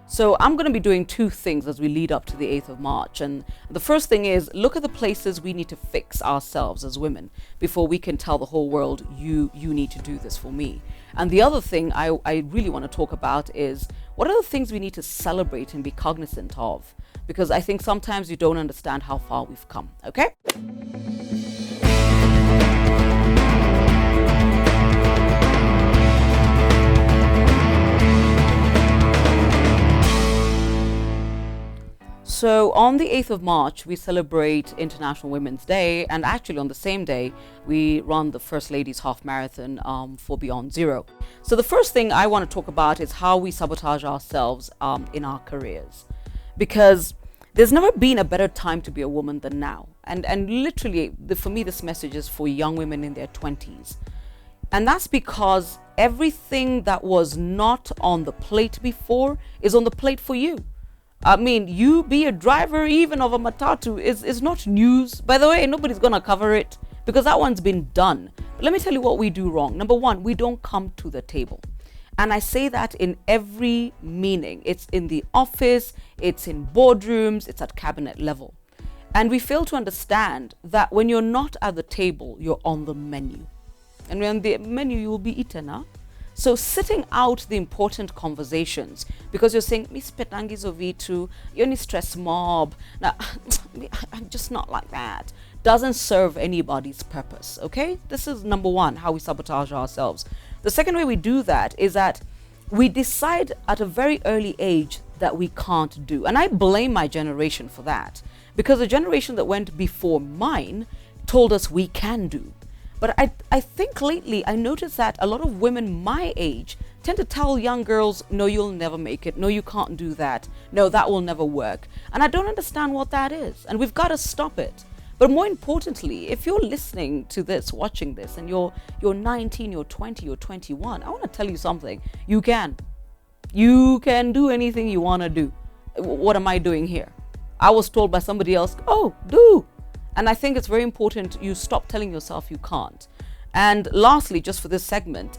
So I'm going to be doing two things as we lead up to the 8th of March. And the first thing is look at the places we need to fix ourselves as women before we can tell the whole world, you need to do this for me. And the other thing I really want to talk about is what are the things we need to celebrate and be cognizant of? Because I think sometimes you don't understand how far we've come. Okay? So on the 8th of March, we celebrate International Women's Day, and actually on the same day, we run the First Ladies Half Marathon for Beyond Zero. So the first thing I want to talk about is how we sabotage ourselves in our careers. Because there's never been a better time to be a woman than now. And literally, for me, this message is for young women in their 20s. And that's because everything that was not on the plate before is on the plate for you. I mean, you be a driver even of a matatu is not news. By the way, nobody's going to cover it because that one's been done. But let me tell you what we do wrong. Number one, we don't come to the table. And I say that in every meaning. It's in the office, it's in boardrooms, it's at cabinet level. And we fail to understand that when you're not at the table, you're on the menu. And on the menu, you will be eaten, huh? So sitting out the important conversations because you're saying, Miss Petangizo V2, you're in a stress mob. Now, I'm just not like that. Doesn't serve anybody's purpose, okay? This is number one, how we sabotage ourselves. The second way we do that is that we decide at a very early age that we can't do. And I blame my generation for that because the generation that went before mine told us we can do. But I think lately I noticed that a lot of women my age tend to tell young girls, no, you'll never make it. No, you can't do that. No, that will never work. And I don't understand what that is. And we've got to stop it. But more importantly, if you're listening to this, watching this, and you're 19, you're 20, you're 21, I want to tell you something. You can. You can do anything you want to do. What am I doing here? I was told by somebody else, oh, do. And I think it's very important you stop telling yourself you can't. And lastly, just for this segment,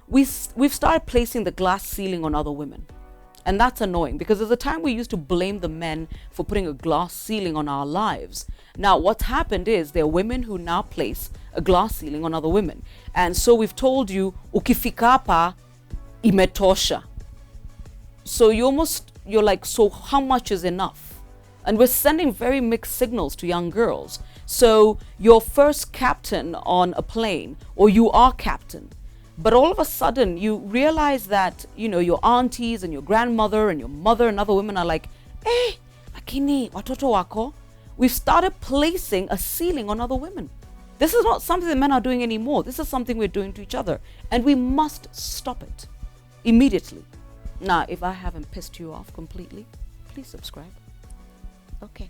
we've started placing the glass ceiling on other women. And that's annoying because there's a time we used to blame the men for putting a glass ceiling on our lives. Now, what's happened is there are women who now place a glass ceiling on other women. And so we've told you, ukifikapa imetosha. So you're like, so how much is enough? And we're sending very mixed signals to young girls. So you're first captain on a plane, or you are captain. But all of a sudden, you realize that, your aunties and your grandmother and your mother and other women are like, lakini watoto wako. We've started placing a ceiling on other women. This is not something that men are doing anymore. This is something we're doing to each other. And we must stop it immediately. Now, if I haven't pissed you off completely, please subscribe. Okay.